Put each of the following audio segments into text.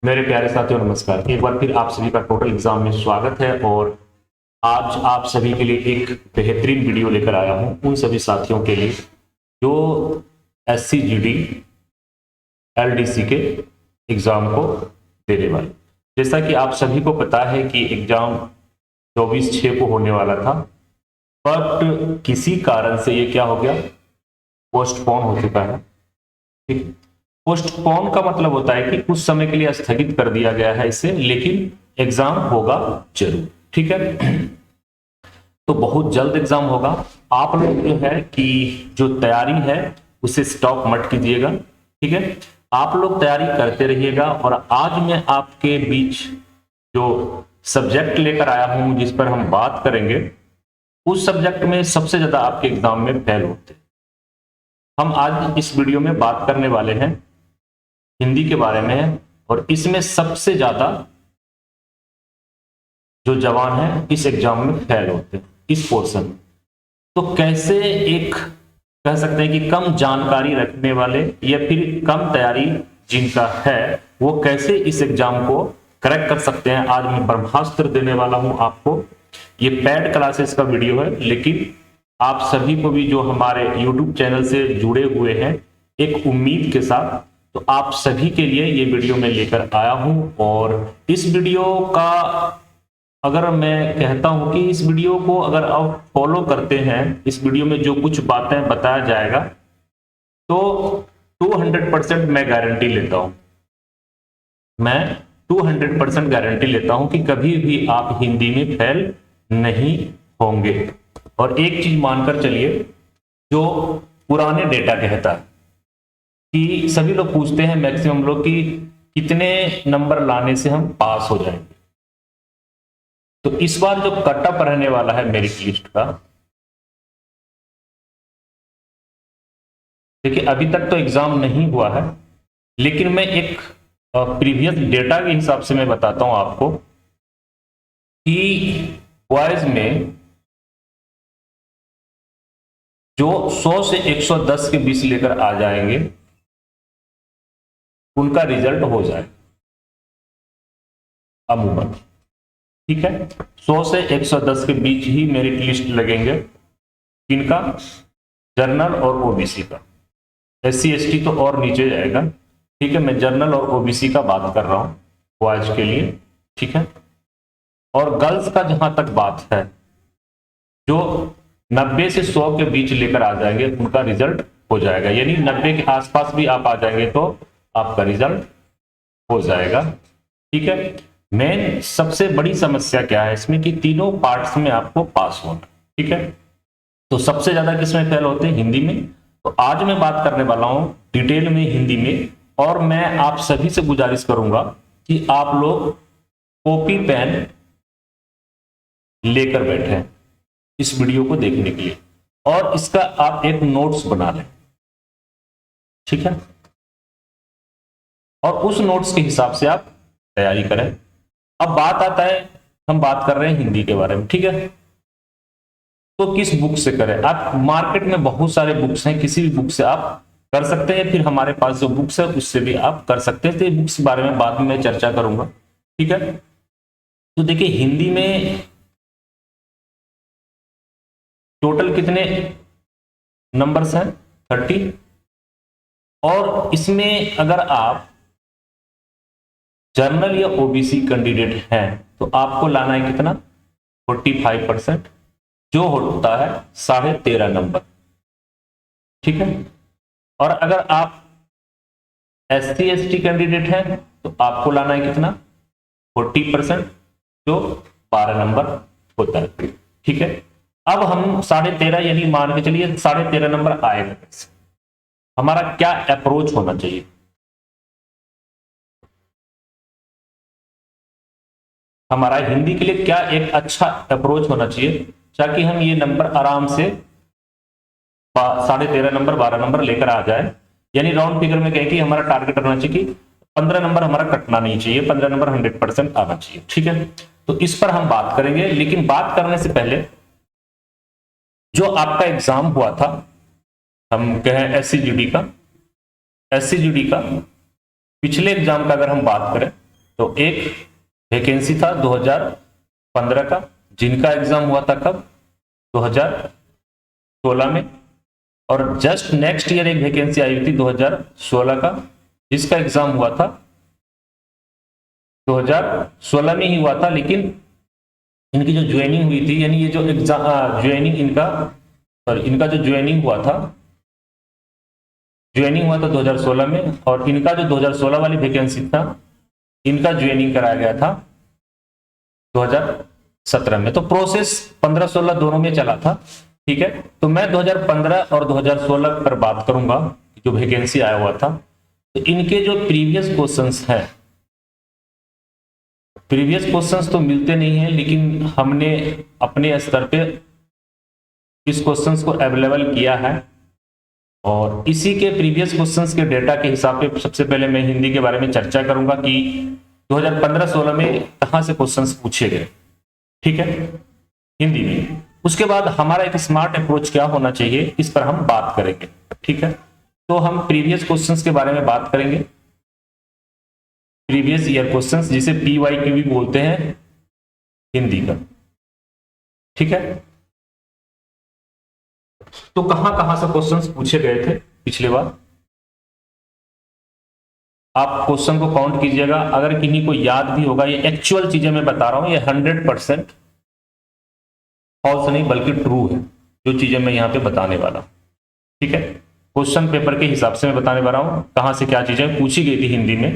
मेरे प्यारे साथियों नमस्कार। एक बार फिर आप सभी का टोटल एग्जाम में स्वागत है। और आज आप सभी के लिए एक बेहतरीन वीडियो लेकर आया हूं उन सभी साथियों के लिए जो SCGD LDC के एग्जाम को देने वाले। जैसा कि आप सभी को पता है कि एग्जाम 24/6 को होने वाला था, बट किसी कारण से ये क्या हो गया, पोस्टपोन हो चुका है। ठीक, पोस्टपोन का मतलब होता है कि कुछ समय के लिए स्थगित कर दिया गया है इसे, लेकिन एग्जाम होगा जरूर। ठीक है, तो बहुत जल्द एग्जाम होगा। आप लोग जो है कि जो तैयारी है उसे स्टॉप मत कीजिएगा। ठीक है, आप लोग तैयारी करते रहिएगा। और आज मैं आपके बीच जो सब्जेक्ट लेकर आया हूं जिस पर हम बात करेंगे, उस सब्जेक्ट में सबसे ज्यादा आपके एग्जाम में फेल होते हैं। हम आज इस वीडियो में बात करने वाले हैं हिंदी के बारे में है, और इसमें सबसे ज्यादा जो जवान है इस एग्जाम में फेल होते हैं इस पोर्शन में। तो कैसे एक कह सकते हैं कि कम जानकारी रखने वाले या फिर कम तैयारी जिनका है वो कैसे इस एग्जाम को करेक्ट कर सकते हैं, आज मैं ब्रह्मास्त्र देने वाला हूं आपको। ये पेड क्लासेस का वीडियो है, लेकिन आप सभी को भी जो हमारे YouTube चैनल से जुड़े हुए हैं, एक उम्मीद के साथ, तो आप सभी के लिए ये वीडियो मैं लेकर आया हूं। और इस वीडियो का अगर मैं कहता हूं कि इस वीडियो को अगर आप फॉलो करते हैं, इस वीडियो में जो कुछ बातें बताया जाएगा, तो 200% मैं गारंटी लेता हूं, मैं 200% गारंटी लेता हूं कि कभी भी आप हिंदी में फेल नहीं होंगे। और एक चीज मानकर चलिए, जो पुराने डेटा कहता है कि सभी लोग पूछते हैं, मैक्सिमम लोग, कि कितने नंबर लाने से हम पास हो जाएंगे। तो इस बार जो कट ऑफ रहने वाला है मेरिट लिस्ट का, देखिए अभी तक तो एग्जाम नहीं हुआ है, लेकिन मैं एक प्रीवियस डेटा के हिसाब से मैं बताता हूं आपको कि बॉयज में जो 100 से 110 के बीच लेकर आ जाएंगे उनका रिजल्ट हो जाए अमूमन। ठीक है, 100 से 110 के बीच ही मेरिट लिस्ट लगेंगे। किनका? जनरल और ओबीसी का। SC ST तो और नीचे जाएगा। ठीक है, मैं जनरल और ओबीसी का बात कर रहा हूं बॉयज के लिए। ठीक है, और गर्ल्स का जहां तक बात है, जो 90 से 100 के बीच लेकर आ जाएंगे उनका रिजल्ट हो जाएगा। यानी 90 के आसपास भी आप आ जाएंगे तो आपका रिजल्ट हो जाएगा। ठीक है, मेन सबसे बड़ी समस्या क्या है इसमें कि तीनों पार्ट्स में आपको पास होना। ठीक है, तो सबसे ज्यादा किसमें फेल होते हैं? हिंदी में। तो आज मैं बात करने वाला हूं डिटेल में हिंदी में, और मैं आप सभी से गुजारिश करूंगा कि आप लोग कॉपी पेन लेकर बैठे इस वीडियो को देखने के लिए, और इसका आप एक नोट्स बना लें। ठीक है, और उस नोट्स के हिसाब से आप तैयारी करें। अब बात आता है, हम बात कर रहे हैं हिंदी के बारे में। ठीक है, तो किस बुक से करें? आप मार्केट में बहुत सारे बुक्स हैं, किसी भी बुक से आप कर सकते हैं, फिर हमारे पास जो बुक्स है उससे भी आप कर सकते हैं। तो ये बुक्स के बारे में बाद में मैं चर्चा करूंगा। ठीक है, तो देखिए हिंदी में टोटल कितने नंबर्स हैं? 30। और इसमें अगर आप जनरल या ओबीसी कैंडिडेट हैं तो आपको लाना है कितना? 45%, जो होता है 13.5 नंबर। ठीक है, और अगर आप SC ST कैंडिडेट हैं तो आपको लाना है कितना? 40%, जो 12 नंबर होता है। ठीक है, अब हम 13.5 यानी मान के चलिए 13.5 नंबर आएगा कैसे? हमारा क्या अप्रोच होना चाहिए? हमारा हिंदी के लिए क्या एक अच्छा अप्रोच होना चाहिए ताकि हम ये नंबर आराम से 13.5 नंबर 12 नंबर लेकर आ जाए। यानी राउंड फिगर में कहें कि हमारा टारगेट रहना चाहिए कि 15 नंबर हमारा कटना नहीं चाहिए, 15 नंबर 100% आना चाहिए। ठीक है, तो इस पर हम बात करेंगे, लेकिन बात करने से पहले जो आपका एग्जाम हुआ था, हम कहें SCGD का, पिछले एग्जाम का अगर हम बात करें तो एक वैकेंसी था 2015 का, जिनका एग्जाम हुआ था कब, 2016 में। और जस्ट नेक्स्ट ईयर एक वैकेंसी आई हुई थी 2016 का, जिसका एग्जाम हुआ था 2016 में ही हुआ था, लेकिन इनकी जो ज्वाइनिंग हुई थी, यानी ये जो एग्जाम ज्वाइनिंग इनका जो ज्वाइनिंग हुआ था 2016 में, और इनका जो 2016 वाली वैकेंसी था, इनका ज्वाइनिंग कराया गया था 2017 में। तो प्रोसेस 15-16 दोनों में चला था, ठीक है। तो मैं 2015 और 2016 पर बात करूंगा, जो वैकेंसी आया हुआ था। तो इनके जो प्रीवियस क्वेश्चंस हैं, प्रीवियस क्वेश्चंस तो मिलते नहीं हैं, लेकिन हमने अपने स्तर पे इस क्वेश्चंस को अवेलेबल किया है, और इसी के प्रीवियस क्वेश्चंस के डेटा के हिसाब से सबसे पहले मैं हिंदी के बारे में चर्चा करूंगा कि 2015-16 में कहां से क्वेश्चंस पूछे गए, ठीक है, हिंदी में। उसके बाद हमारा एक स्मार्ट अप्रोच क्या होना चाहिए, इस पर हम बात करेंगे, ठीक है। तो हम प्रीवियस क्वेश्चंस के बारे में बात करेंगे, प्रीवियस ईयर क्वेश्चंस, जिसे PYQ भी बोलते हैं हिंदी का, ठीक है। तो कहां कहां से क्वेश्चंस पूछे गए थे पिछले बार, आप क्वेश्चन को काउंट कीजिएगा। अगर किन्हीं को याद भी होगा, ये एक्चुअल चीजें मैं बता रहा हूं, ये 100% फॉल्स नहीं बल्कि ट्रू है, जो चीजें मैं यहां पे बताने वाला, ठीक है। क्वेश्चन पेपर के हिसाब से मैं बताने वाला हूं कहां से क्या चीजें पूछी गई थी हिंदी में,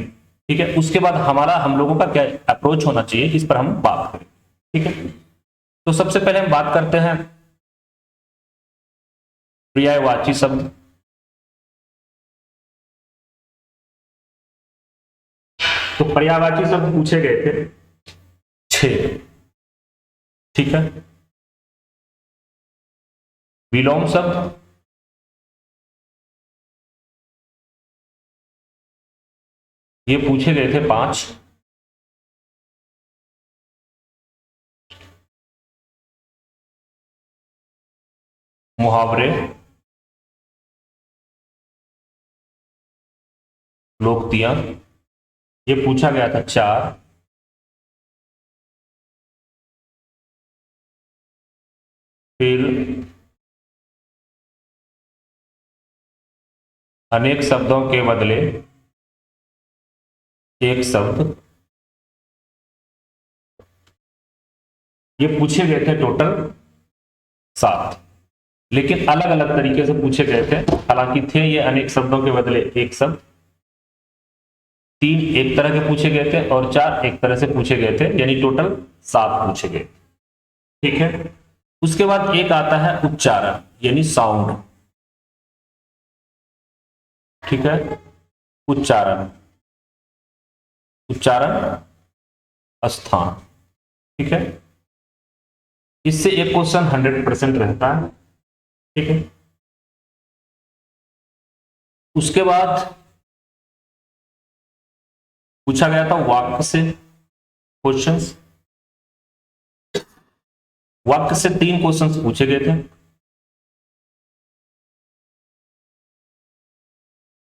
ठीक है। उसके बाद हम लोगों का क्या अप्रोच होना चाहिए, इस पर हम बात करें, ठीक है। तो सबसे पहले हम बात करते हैं पर्यायवाची शब्द। तो पर्यायवाची शब्द पूछे गए थे 6, ठीक है। विलोम शब्द, ये पूछे गए थे 5। मुहावरे, लोकोक्तियां, ये पूछा गया था 4। फिर अनेक शब्दों के बदले एक शब्द, ये पूछे गए थे टोटल 7, लेकिन अलग अलग तरीके से पूछे गए थे। हालांकि थे ये अनेक शब्दों के बदले एक शब्द, 3 एक तरह के पूछे गए थे और 4 एक तरह से पूछे गए थे, यानी टोटल 7 पूछे गए, ठीक है। उसके बाद एक आता है उच्चारण, यानी साउंड, ठीक है। उच्चारण, उच्चारण स्थान, ठीक है। इससे एक क्वेश्चन 100% रहता है, ठीक है। उसके बाद पूछा गया था वाक्य से क्वेश्चंस, वाक्य से 3 क्वेश्चंस पूछे गए थे।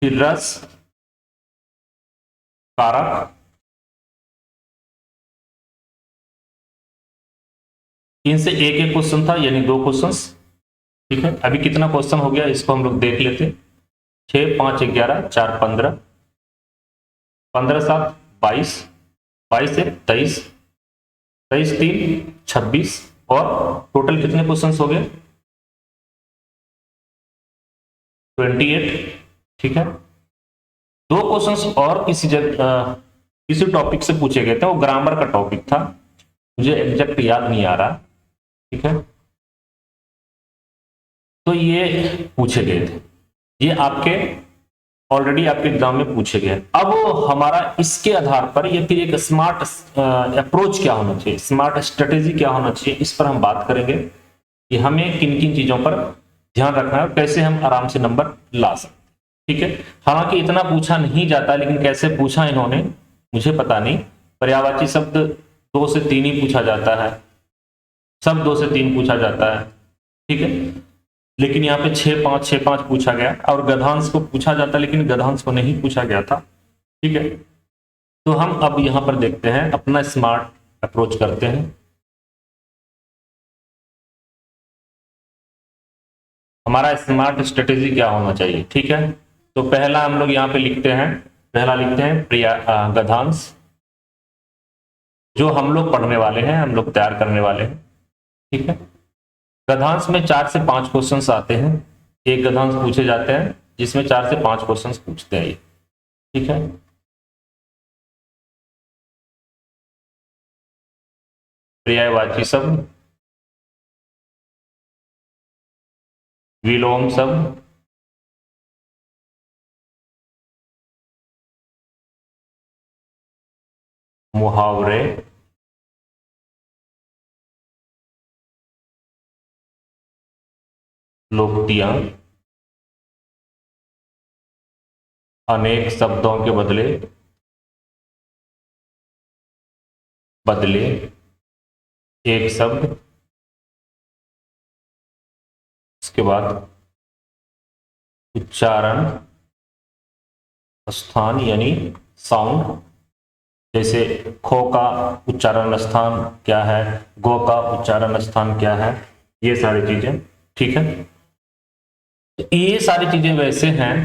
फिर रस, कारक, इनसे एक एक क्वेश्चन था, यानी 2 क्वेश्चंस, ठीक है। अभी कितना क्वेश्चन हो गया इसको हम लोग देख लेते। 6, 5, 11, 4, 15, 15, 7, 22, 22, 1, 23, 23, 3, 26, और टोटल कितने क्वेश्चंस हो गए, 28, ठीक है। 2 क्वेश्चंस और किसी टॉपिक से पूछे गए थे, वो ग्रामर का टॉपिक था, मुझे एग्जैक्ट याद नहीं आ रहा, ठीक है। तो ये पूछे गए थे, ये आपके ऑलरेडी आपके एग्जाम में पूछे गए। अब हमारा इसके आधार पर ये फिर एक स्मार्ट अप्रोच क्या होना चाहिए, स्मार्ट स्ट्रेटेजी क्या होना चाहिए, इस पर हम बात करेंगे कि हमें किन किन चीजों पर ध्यान रखना है और कैसे हम आराम से नंबर ला सकते, ठीक है। हालांकि इतना पूछा नहीं जाता, लेकिन कैसे पूछा इन्होंने मुझे पता नहीं। पर्यायवाची शब्द 2 से 3 ही पूछा जाता है, सब 2 से 3 पूछा जाता है, ठीक है। लेकिन यहाँ पे 6, 5, 6, 5 पूछा गया, और गद्यांश को पूछा जाता, लेकिन गद्यांश को नहीं पूछा गया था, ठीक है। तो हम अब यहां पर देखते हैं, अपना स्मार्ट अप्रोच करते हैं। हमारा स्मार्ट स्ट्रेटेजी क्या होना चाहिए, ठीक है। तो पहला हम लोग यहाँ पे लिखते हैं, पहला लिखते हैं गद्यांश, जो हम लोग पढ़ने वाले हैं, हम लोग तैयार करने वाले हैं, ठीक है। गद्यांश में 4 से 5 क्वेश्चंस आते हैं, एक गद्यांश पूछे जाते हैं जिसमें 4 से 5 क्वेश्चंस पूछते हैं ये, ठीक है। पर्यायवाची शब्द, विलोम शब्द, मुहावरे, लोकोक्तियां, अनेक शब्दों के बदले बदले एक शब्द, उसके बाद उच्चारण स्थान यानी साउंड, जैसे खो का उच्चारण स्थान क्या है, गो का उच्चारण स्थान क्या है, ये सारी चीजें, ठीक है। तो ये सारी चीजें वैसे हैं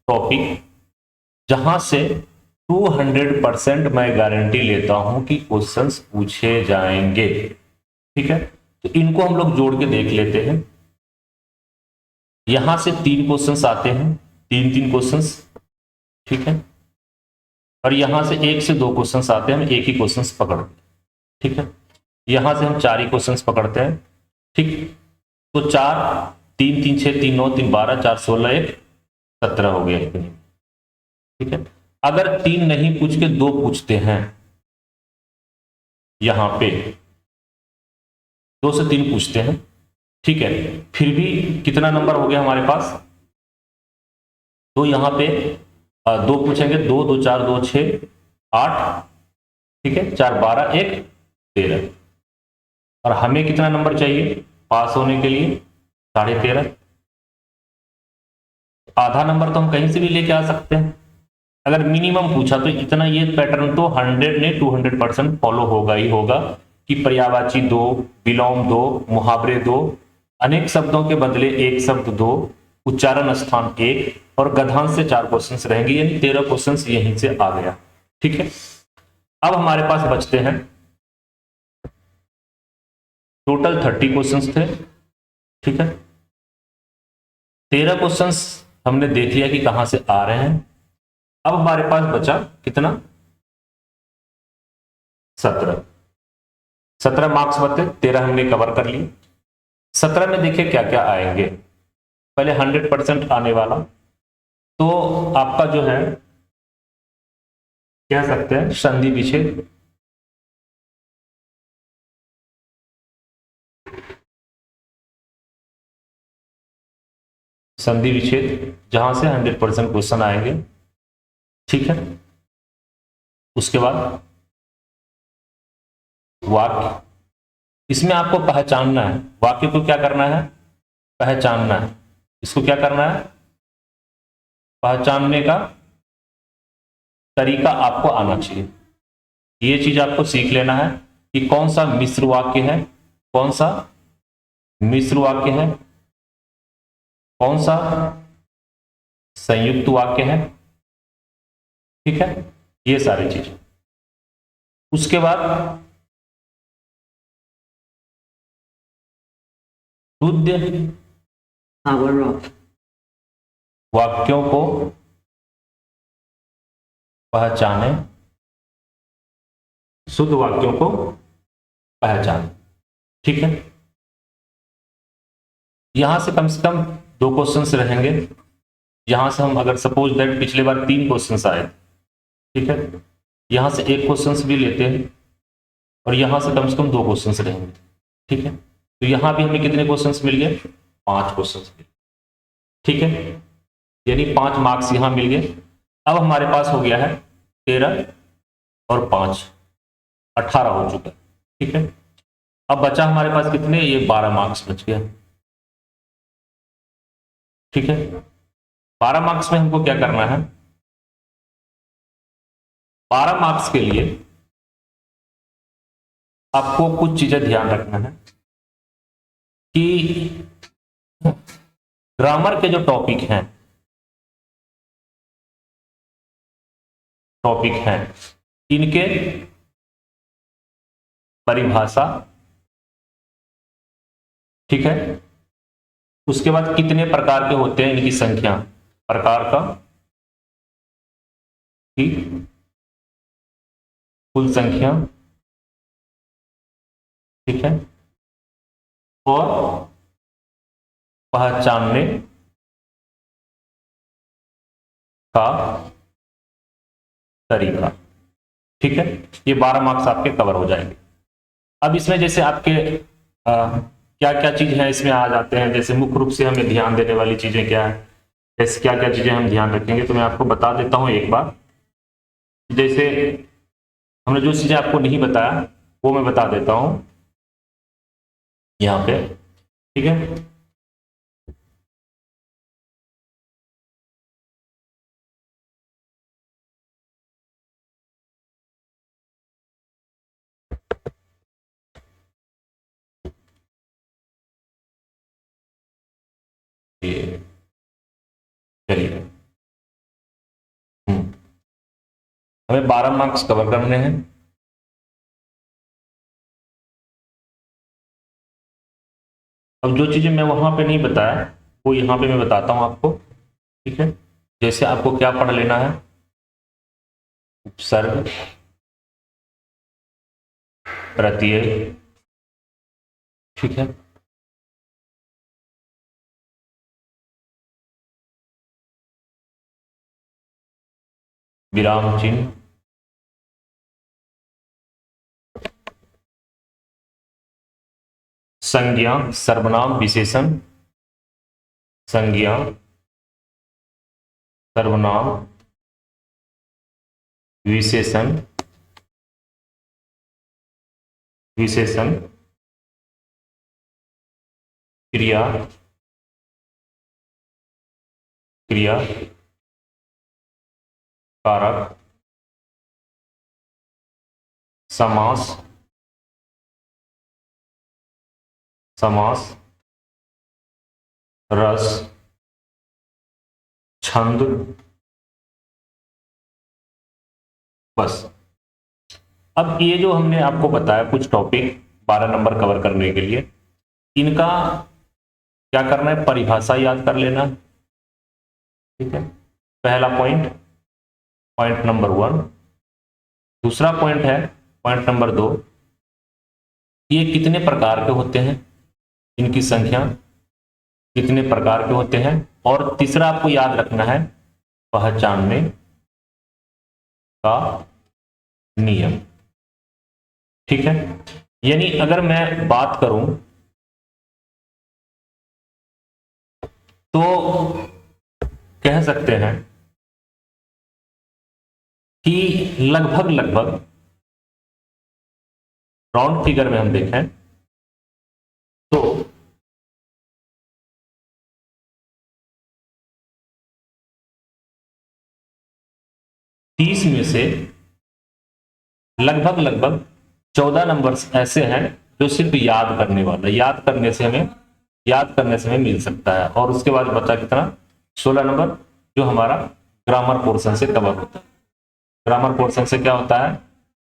टॉपिक जहां से 200% मैं गारंटी लेता हूं कि क्वेश्चंस पूछे जाएंगे, ठीक है। तो इनको हम लोग जोड़ के देख लेते हैं। यहां से 3 क्वेश्चंस आते हैं, 3 क्वेश्चंस, ठीक है। और यहां से 1 से 2 क्वेश्चंस आते हैं, हम एक ही क्वेश्चंस पकड़ते हैं, ठीक है। यहां से हम 4 ही क्वेश्चंस पकड़ते हैं, ठीक। तो 4 3 3 6 3 9 3 12 4 16 1 17 हो गया, ठीक है। अगर 3 नहीं पूछ के 2 पूछते हैं, यहां पे 2 से 3 पूछते हैं, ठीक है, फिर भी कितना नंबर हो गया हमारे पास, तो यहां पे 2 पूछेंगे, 2 2 4 2 6 8, ठीक है, 4 12 1 13, और हमें कितना नंबर चाहिए पास होने के लिए, 13.5। आधा नंबर तो हम कहीं से भी लेके आ सकते हैं, अगर मिनिमम पूछा तो इतना, ये पैटर्न तो 100 ने 200% फॉलो होगा ही होगा कि पर्यायवाची 2, विलोम 2, मुहावरे 2, अनेक शब्दों के बदले एक शब्द 2, उच्चारण स्थान 1, और गद्यांश से 4 क्वेश्चंस रहेंगे, यानी 13 क्वेश्चंस यहीं से आ गया, ठीक है। अब हमारे पास बचते हैं टोटल 30 क्वेश्चंस थे, ठीक है। 13 क्वेश्चंस हमने देख लिया कि कहां से आ रहे हैं। अब हमारे पास बचा कितना, 17 मार्क्स बचे, 13 हमने कवर कर लिए। 17 में देखिए क्या क्या आएंगे। पहले 100% आने वाला, तो आपका जो है कह सकते हैं संधि विच्छेद, संधि विच्छेद जहां से 100% क्वेश्चन आएंगे, ठीक है। उसके बाद वाक्य, इसमें आपको पहचानना है, वाक्य को क्या करना है, पहचानना है। इसको क्या करना है, पहचानने का तरीका आपको आना चाहिए। ये चीज आपको सीख लेना है कि कौन सा मिश्र वाक्य है, कौन सा मिश्र वाक्य है, कौन सा संयुक्त वाक्य है, ठीक है, ये सारी चीज। उसके बाद शुद्ध वाक्यों को पहचाने, शुद्ध वाक्यों को पहचाने, ठीक है। यहां से कम 2 क्वेश्चंस रहेंगे। यहां से हम अगर सपोज दैट पिछले बार 3 क्वेश्चंस आए, ठीक है, यहां से 1 क्वेश्चंस भी लेते हैं, और यहां से कम 2 क्वेश्चंस रहेंगे, ठीक है। तो यहां भी हमें कितने क्वेश्चंस मिल गए, 5 क्वेश्चंस मिल गए, ठीक है, यानी 5 मार्क्स यहां मिल गए। अब हमारे पास हो गया है 13 और 5 18 हो चुका है, ठीक है। अब बचा हमारे पास कितने, ये 12 मार्क्स बच गया, ठीक है। 12 मार्क्स में हमको क्या करना है, 12 मार्क्स के लिए आपको कुछ चीजें ध्यान रखना है कि ग्रामर के जो टॉपिक हैं इनके परिभाषा, ठीक है, उसके बाद कितने प्रकार के होते हैं, इनकी संख्या, प्रकार का, ठीक, कुल संख्या, ठीक है, और पहचानने का तरीका, ठीक है। ये 12 मार्क्स आपके कवर हो जाएंगे। अब इसमें जैसे आपके क्या क्या चीज है इसमें आ जाते हैं, जैसे मुख्य रूप से हमें ध्यान देने वाली चीजें क्या है, जैसे क्या क्या चीजें हम ध्यान रखेंगे, तो मैं आपको बता देता हूं एक बार। जैसे हमने जो चीजें आपको नहीं बताया वो मैं बता देता हूं यहां पे, ठीक है। चलिए, हमें 12 मार्क्स कवर करने हैं। अब जो चीजें मैं वहां पे नहीं बताया वो यहां पे मैं बताता हूं आपको, ठीक है। जैसे आपको क्या पढ़ लेना है, उपसर्ग, प्रत्यय, ठीक है, विराम चिन्ह, संज्ञा, सर्वनाम, विशेषण, संज्ञा, सर्वनाम, विशेषण, विशेषण, क्रिया, क्रिया, कारक, समास, समास, रस, छंद, बस। अब ये जो हमने आपको बताया कुछ टॉपिक 12 नंबर कवर करने के लिए, इनका क्या करना है, परिभाषा याद कर लेना, ठीक है, पहला पॉइंट, पॉइंट नंबर 1। दूसरा पॉइंट है पॉइंट नंबर 2, ये कितने प्रकार के होते हैं, इनकी संख्या, कितने प्रकार के होते हैं। और तीसरा आपको याद रखना है पहचानने का नियम, ठीक है। यानी अगर मैं बात करूं तो कह सकते हैं कि लगभग लगभग राउंड फिगर में हम देखें तो 30 में से लगभग लगभग 14 नंबर्स ऐसे हैं जो सिर्फ याद करने वाला, याद करने से हमें मिल सकता है। और उसके बाद बचा कितना, 16 नंबर, जो हमारा ग्रामर पोर्शन से कवर होता है। ग्रामर पोर्शन से क्या होता है,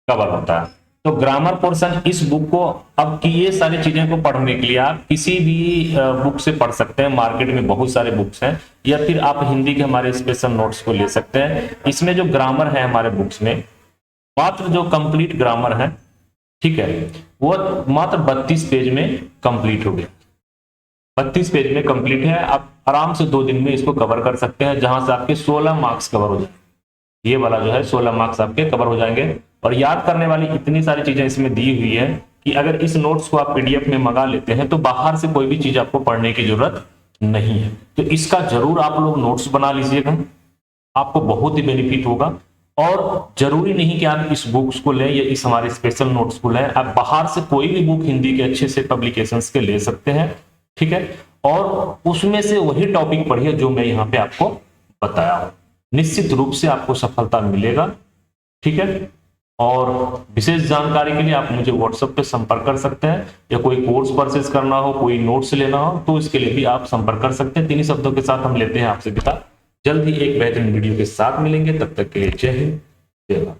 कवर होता है। तो ग्रामर पोर्शन इस बुक को, अब की ये सारी चीजें को पढ़ने के लिए आप किसी भी बुक से पढ़ सकते हैं, मार्केट में बहुत सारे बुक्स हैं, या फिर आप हिंदी के हमारे स्पेशल नोट्स को ले सकते हैं। इसमें जो ग्रामर है हमारे बुक्स में, मात्र जो कंप्लीट ग्रामर है, ठीक है, वो मात्र 32 पेज में कंप्लीट हो गया। 32 पेज में कंप्लीट है, आप आराम से 2 दिन में इसको कवर कर सकते हैं, जहां से आपके 16 मार्क्स कवर हो जाएंगे। ये वाला जो है 16 मार्क्स आपके कवर हो जाएंगे। और याद करने वाली इतनी सारी चीजें इसमें दी हुई है कि अगर इस नोट्स को आप पीडीएफ में मंगा लेते हैं तो बाहर से कोई भी चीज आपको पढ़ने की जरूरत नहीं है। तो इसका जरूर आप लोग नोट्स बना लीजिएगा, आपको बहुत ही बेनिफिट होगा। और जरूरी नहीं कि आप इस बुक्स को लें या इस हमारे स्पेशल नोट्स को लें, आप बाहर से कोई भी बुक हिंदी के अच्छे से पब्लिकेशंस के ले सकते हैं, ठीक है। और उसमें से वही टॉपिक पढ़िए जो मैं यहाँ पे आपको बताया हूं, निश्चित रूप से आपको सफलता मिलेगा। ठीक है। और विशेष जानकारी के लिए आप मुझे व्हाट्सएप पे संपर्क कर सकते हैं, या कोई कोर्स परचेज करना हो, कोई नोट्स लेना हो, तो इसके लिए भी आप संपर्क कर सकते हैं। किन्हीं शब्दों के साथ हम लेते हैं आपसे विदा। जल्द ही एक बेहतरीन वीडियो के साथ मिलेंगे, तब तक के लिए जय हिंद, जय भारत।